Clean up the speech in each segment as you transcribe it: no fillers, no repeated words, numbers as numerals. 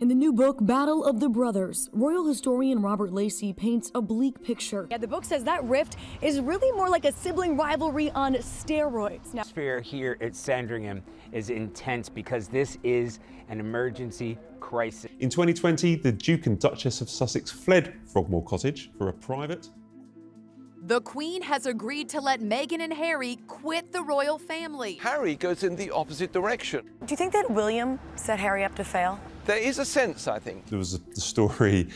In the new book, Battle of the Brothers, royal historian Robert Lacey paints a bleak picture. Yeah, the book says that rift is really more like a sibling rivalry on steroids. The atmosphere here at Sandringham is intense because this is an emergency crisis. In 2020, the Duke and Duchess of Sussex fled Frogmore Cottage for a private. The Queen has agreed to let Meghan and Harry quit the royal family. Harry goes in the opposite direction. Do you think that William set Harry up to fail? There is a sense, I think. There was the story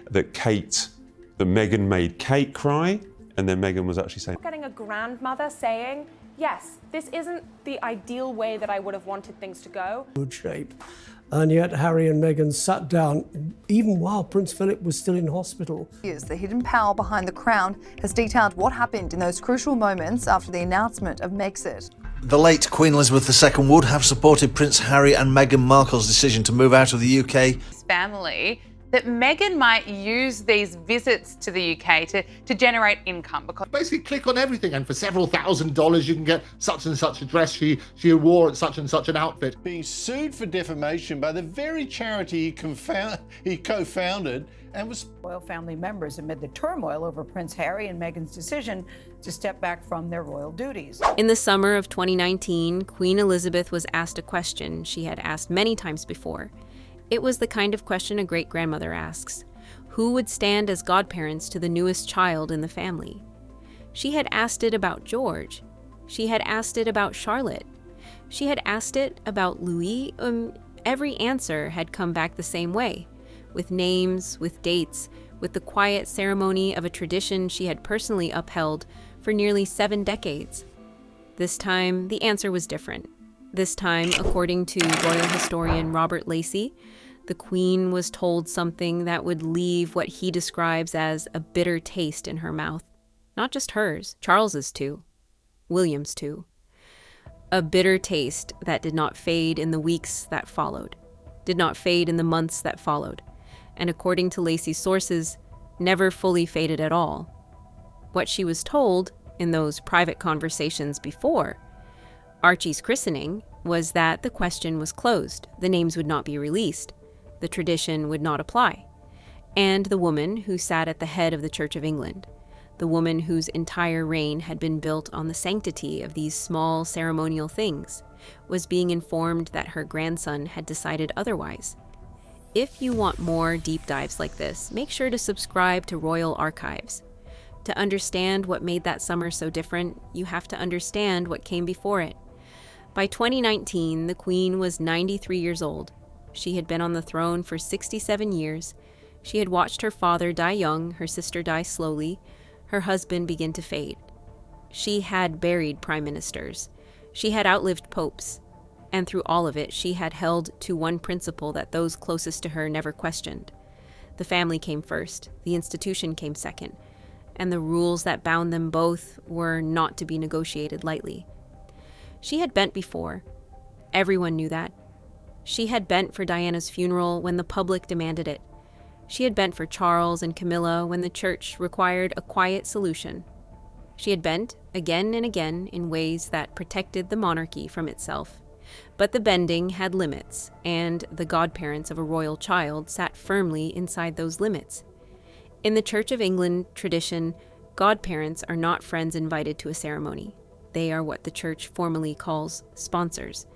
that Meghan made Kate cry, and then Meghan was actually saying, getting a grandmother saying, yes, this isn't the ideal way that I would have wanted things to go. Good shape. And yet Harry and Meghan sat down even while Prince Philip was still in hospital. The hidden power behind the crown has detailed what happened in those crucial moments after the announcement of Megxit. The late Queen Elizabeth II would have supported Prince Harry and Meghan Markle's decision to move out of the UK. Family, that Meghan might use these visits to the UK to generate income. Because basically click on everything, and for several $1,000s you can get such and such a dress she wore at such and such an outfit. Being sued for defamation by the very charity he co-founded and was... Royal family members amid the turmoil over Prince Harry and Meghan's decision to step back from their royal duties. In the summer of 2019, Queen Elizabeth was asked a question she had asked many times before. It was the kind of question a great-grandmother asks. Who would stand as godparents to the newest child in the family? She had asked it about George. She had asked it about Charlotte. She had asked it about Louis. Every answer had come back the same way, with names, with dates, with the quiet ceremony of a tradition she had personally upheld for nearly 7 decades. This time, the answer was different. This time, according to royal historian Robert Lacey, the Queen was told something that would leave what he describes as a bitter taste in her mouth. Not just hers, Charles's too. William's too. A bitter taste that did not fade in the weeks that followed, did not fade in the months that followed, and according to Lacey's sources, never fully faded at all. What she was told in those private conversations before Archie's christening was that the question was closed, the names would not be released, the tradition would not apply, and the woman who sat at the head of the Church of England, the woman whose entire reign had been built on the sanctity of these small ceremonial things, was being informed that her grandson had decided otherwise. If you want more deep dives like this, make sure to subscribe to Royal Archives. To understand what made that summer so different, you have to understand what came before it. By 2019, the Queen was 93 years old. She had been on the throne for 67 years. She had watched her father die young, her sister die slowly, her husband begin to fade. She had buried prime ministers. She had outlived popes. And through all of it, she had held to one principle that those closest to her never questioned. The family came first, the institution came second, and the rules that bound them both were not to be negotiated lightly. She had bent before. Everyone knew that. She had bent for Diana's funeral when the public demanded it. She had bent for Charles and Camilla when the church required a quiet solution. She had bent again and again in ways that protected the monarchy from itself. But the bending had limits, and the godparents of a royal child sat firmly inside those limits. In the Church of England tradition, godparents are not friends invited to a ceremony. They are what the church formally calls sponsors,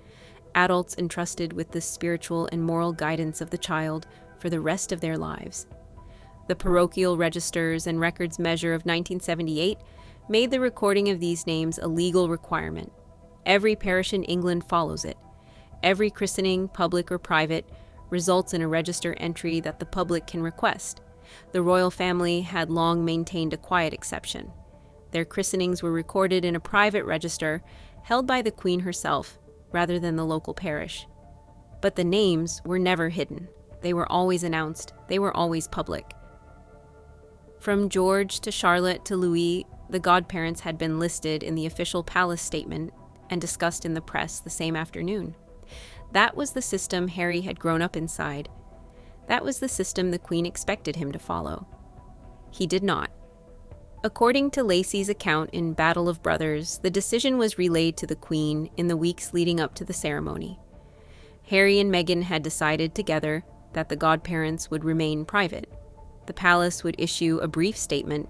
adults entrusted with the spiritual and moral guidance of the child for the rest of their lives. The parochial registers and records measure of 1978 made the recording of these names a legal requirement. Every parish in England follows it. Every christening, public or private, results in a register entry that the public can request. The royal family had long maintained a quiet exception. Their christenings were recorded in a private register held by the Queen herself, rather than the local parish. But the names were never hidden. They were always announced. They were always public. From George to Charlotte to Louis, the godparents had been listed in the official palace statement and discussed in the press the same afternoon. That was the system Harry had grown up inside. That was the system the Queen expected him to follow. He did not. According to Lacey's account in Battle of Brothers, the decision was relayed to the Queen in the weeks leading up to the ceremony. Harry and Meghan had decided together, that the godparents would remain private. The palace would issue a brief statement.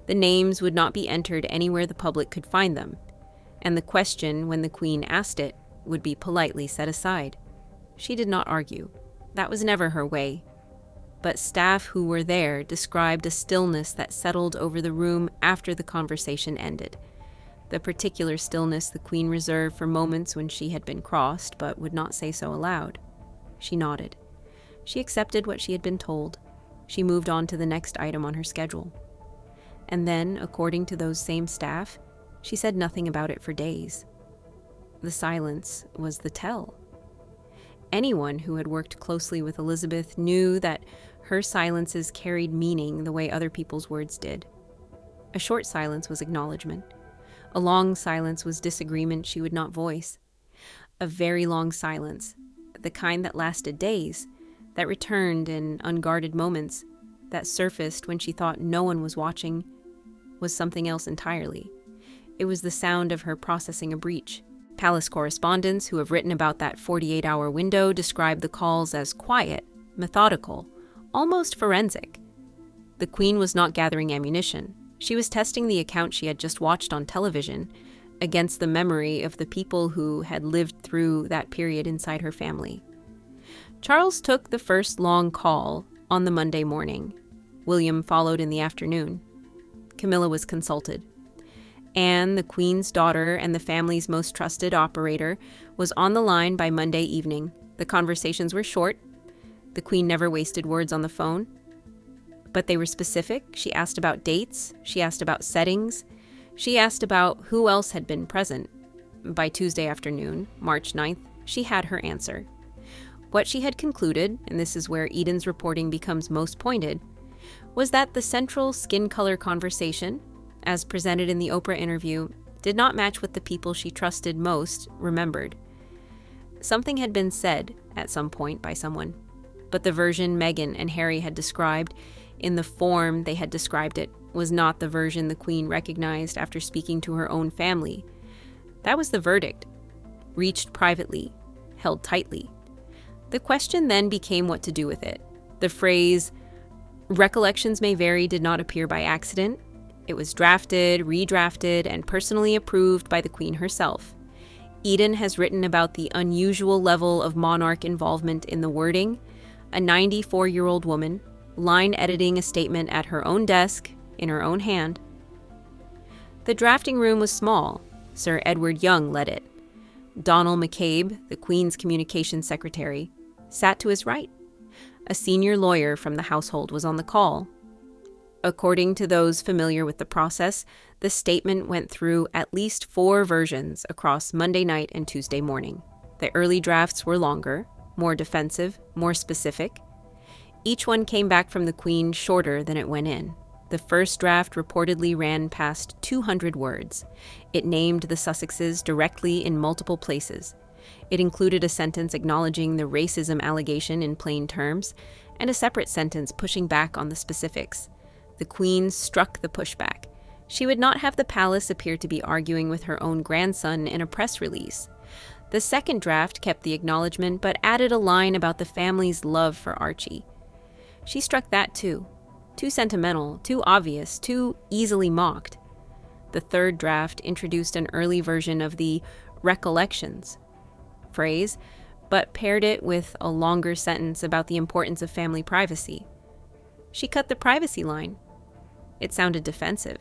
The names would not be entered anywhere the public could find them, and the question, when the Queen asked it, would be politely set aside. She did not argue. That was never her way. But staff who were there described a stillness that settled over the room after the conversation ended. The particular stillness the Queen reserved for moments when she had been crossed, but would not say so aloud. She nodded. She accepted what she had been told. She moved on to the next item on her schedule. And then, according to those same staff, she said nothing about it for days. The silence was the tell. Anyone who had worked closely with Elizabeth knew that her silences carried meaning the way other people's words did. A short silence was acknowledgement. A long silence was disagreement she would not voice. A very long silence, the kind that lasted days, that returned in unguarded moments, that surfaced when she thought no one was watching, was something else entirely. It was the sound of her processing a breach. Palace correspondents who have written about that 48-hour window describe the calls as quiet, methodical, almost forensic. The Queen was not gathering ammunition. She was testing the account she had just watched on television against the memory of the people who had lived through that period inside her family. Charles took the first long call on the Monday morning. William followed in the afternoon. Camilla was consulted. Anne, the Queen's daughter and the family's most trusted operator, was on the line by Monday evening. The conversations were short. The Queen never wasted words on the phone. But they were specific. She asked about dates. She asked about settings. She asked about who else had been present. By Tuesday afternoon, March 9th, she had her answer. What she had concluded, and this is where Eden's reporting becomes most pointed, was that the central skin color conversation, as presented in the Oprah interview, did not match what the people she trusted most remembered. Something had been said at some point by someone, but the version Meghan and Harry had described, in the form they had described it, was not the version the Queen recognized after speaking to her own family. That was the verdict, reached privately, held tightly. The question then became what to do with it. The phrase, "recollections may vary," did not appear by accident. It was drafted, redrafted, and personally approved by the Queen herself. Eden has written about the unusual level of monarch involvement in the wording. A 94-year-old woman, line editing a statement at her own desk, in her own hand. The drafting room was small. Sir Edward Young led it. Donald McCabe, the Queen's communications secretary, sat to his right. A senior lawyer from the household was on the call. According to those familiar with the process, the statement went through at least 4 versions across Monday night and Tuesday morning. The early drafts were longer, more defensive, more specific. Each one came back from the Queen shorter than it went in. The first draft reportedly ran past 200 words. It named the Sussexes directly in multiple places. It included a sentence acknowledging the racism allegation in plain terms, and a separate sentence pushing back on the specifics. The Queen struck the pushback. She would not have the palace appear to be arguing with her own grandson in a press release. The second draft kept the acknowledgement, but added a line about the family's love for Archie. She struck that too. Too sentimental, too obvious, too easily mocked. The third draft introduced an early version of the recollections phrase, but paired it with a longer sentence about the importance of family privacy. She cut the privacy line. It sounded defensive.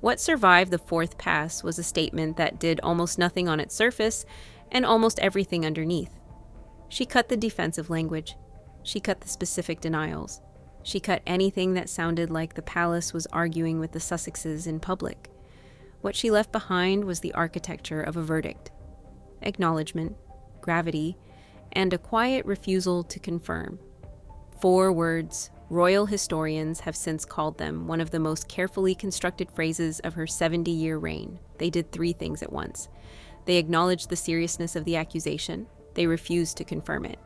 What survived the fourth pass was a statement that did almost nothing on its surface and almost everything underneath. She cut the defensive language. She cut the specific denials. She cut anything that sounded like the palace was arguing with the Sussexes in public. What she left behind was the architecture of a verdict. Acknowledgement, gravity, and a quiet refusal to confirm. 4 words. Royal historians have since called them one of the most carefully constructed phrases of her 70-year reign. They did 3 things at once. They acknowledged the seriousness of the accusation. They refused to confirm it.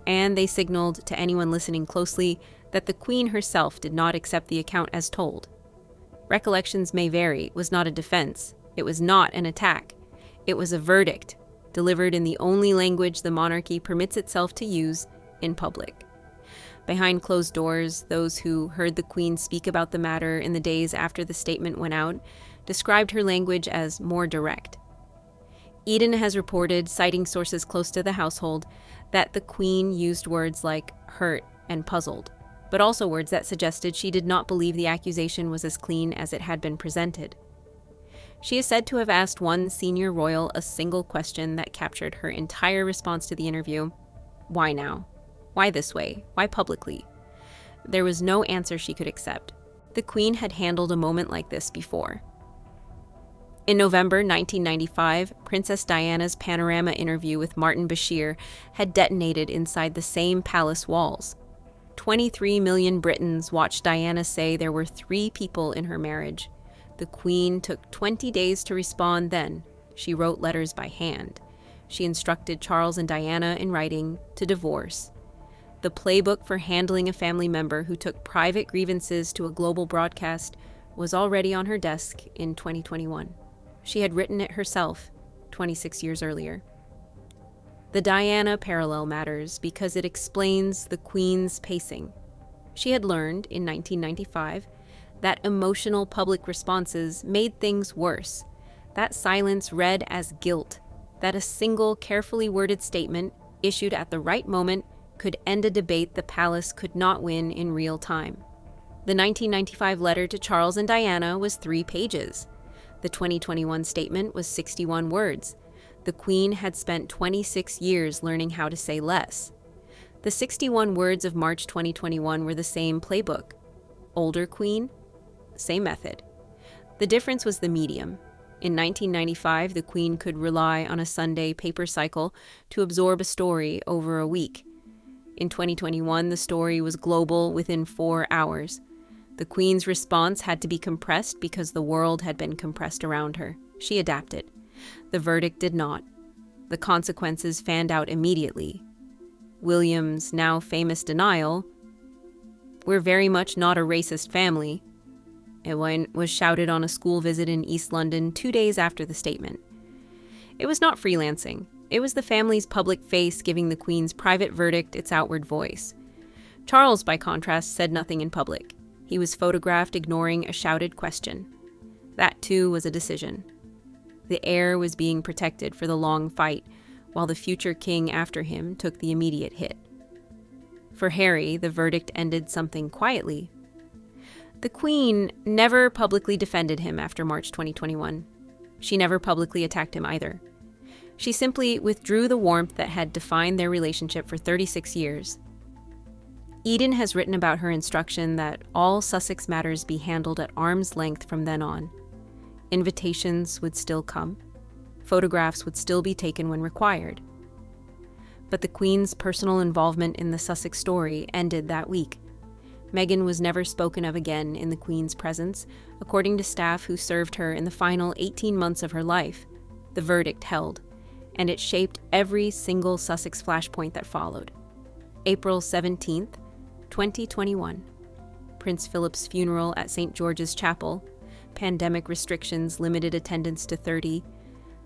And they signaled to anyone listening closely that the Queen herself did not accept the account as told. Recollections may vary was not a defense. It was not an attack. It was a verdict, delivered in the only language the monarchy permits itself to use, in public. Behind closed doors, those who heard the Queen speak about the matter in the days after the statement went out described her language as more direct. Eden has reported, citing sources close to the household, that the Queen used words like hurt and puzzled, but also words that suggested she did not believe the accusation was as clean as it had been presented. She is said to have asked one senior royal a single question that captured her entire response to the interview. Why now? Why this way? Why publicly? There was no answer she could accept. The Queen had handled a moment like this before. In November 1995, Princess Diana's panorama interview with Martin Bashir had detonated inside the same palace walls. 23 million Britons watched Diana say there were 3 people in her marriage. The Queen took 20 days to respond then. She wrote letters by hand. She instructed Charles and Diana in writing to divorce. The playbook for handling a family member who took private grievances to a global broadcast was already on her desk in 2021. She had written it herself 26 years earlier. The Diana parallel matters because it explains the Queen's pacing. She had learned in 1995 that emotional public responses made things worse, that silence read as guilt, that a single carefully worded statement issued at the right moment could end a debate the palace could not win in real time. The 1995 letter to Charles and Diana was 3 pages. The 2021 statement was 61 words. The Queen had spent 26 years learning how to say less. The 61 words of March 2021 were the same playbook. Older Queen, same method. The difference was the medium. In 1995, the Queen could rely on a Sunday paper cycle to absorb a story over a week. In 2021, the story was global within 4 hours. The Queen's response had to be compressed because the world had been compressed around her. She adapted. The verdict did not. The consequences fanned out immediately. William's now famous denial, "We're very much not a racist family," it was shouted on a school visit in East London 2 days after the statement. It was not freelancing. It was the family's public face giving the Queen's private verdict its outward voice. Charles, by contrast, said nothing in public. He was photographed ignoring a shouted question. That, too, was a decision. The heir was being protected for the long fight, while the future king after him took the immediate hit. For Harry, the verdict ended something quietly. The Queen never publicly defended him after March 2021. She never publicly attacked him either. She simply withdrew the warmth that had defined their relationship for 36 years. Eden has written about her instruction that all Sussex matters be handled at arm's length from then on. Invitations would still come. Photographs would still be taken when required. But the Queen's personal involvement in the Sussex story ended that week. Meghan was never spoken of again in the Queen's presence, according to staff who served her in the final 18 months of her life. The verdict held, and it shaped every single Sussex flashpoint that followed. April 17th, 2021. Prince Philip's funeral at St. George's Chapel. Pandemic restrictions limited attendance to 30.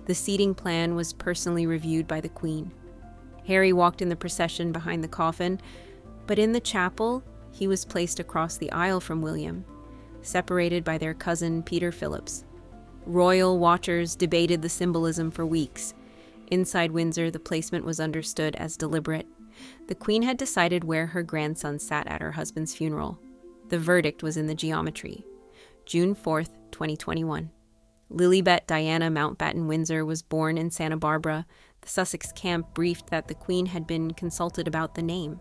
The seating plan was personally reviewed by the Queen. Harry walked in the procession behind the coffin, but in the chapel, he was placed across the aisle from William, separated by their cousin Peter Phillips. Royal watchers debated the symbolism for weeks. Inside Windsor, the placement was understood as deliberate. The Queen had decided where her grandson sat at her husband's funeral. The verdict was in the geometry. June 4th, 2021. Lilibet Diana Mountbatten-Windsor was born in Santa Barbara. The Sussex camp briefed that the Queen had been consulted about the name.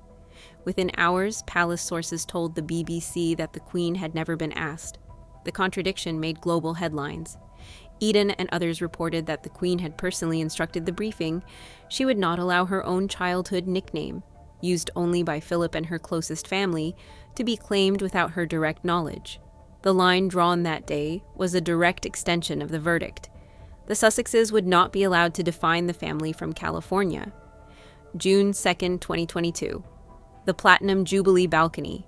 Within hours, palace sources told the BBC that the Queen had never been asked. The contradiction made global headlines. Eden and others reported that the Queen had personally instructed the briefing she would not allow her own childhood nickname, used only by Philip and her closest family, to be claimed without her direct knowledge. The line drawn that day was a direct extension of the verdict. The Sussexes would not be allowed to define the family from California. June 2nd, 2022. The Platinum Jubilee Balcony.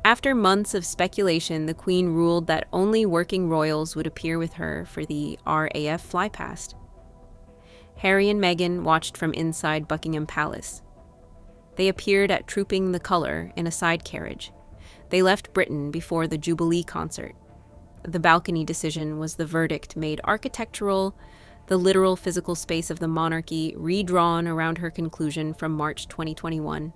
After months of speculation, the Queen ruled that only working royals would appear with her for the RAF flypast. Harry and Meghan watched from inside Buckingham Palace. They appeared at Trooping the Colour in a side carriage. They left Britain before the Jubilee concert. The balcony decision was the verdict made architectural, the literal physical space of the monarchy redrawn around her conclusion from March 2021.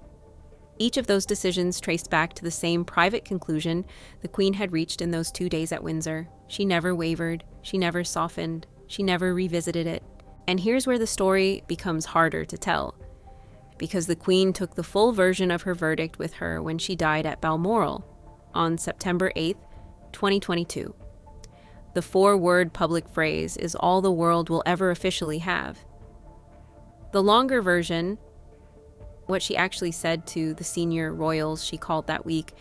Each of those decisions traced back to the same private conclusion the Queen had reached in those 2 days at Windsor. She never wavered, she never softened, she never revisited it. And here's where the story becomes harder to tell, because the Queen took the full version of her verdict with her when she died at Balmoral on September 8th, 2022. The 4-word public phrase is all the world will ever officially have. The longer version, what she actually said to the senior royals she called that week,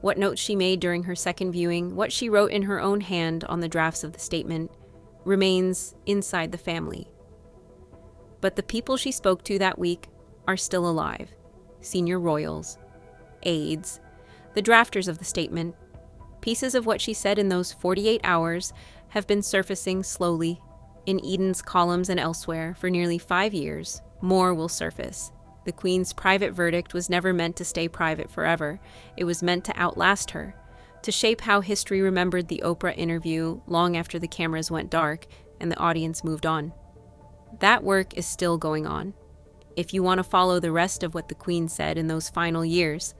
what notes she made during her second viewing, what she wrote in her own hand on the drafts of the statement, remains inside the family. But the people she spoke to that week are still alive. Senior royals, aides, the drafters of the statement. Pieces of what she said in those 48 hours have been surfacing slowly in Eden's columns and elsewhere for nearly 5 years. More will surface. The Queen's private verdict was never meant to stay private forever. It was meant to outlast her, to shape how history remembered the Oprah interview long after the cameras went dark and the audience moved on. That work is still going on. If you want to follow the rest of what the Queen said in those final years,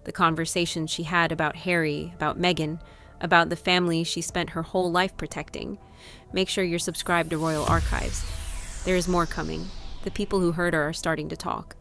the conversations she had about Harry, about Meghan, about the family she spent her whole life protecting, make sure you're subscribed to Royal Archives. There is more coming. The people who heard her are starting to talk.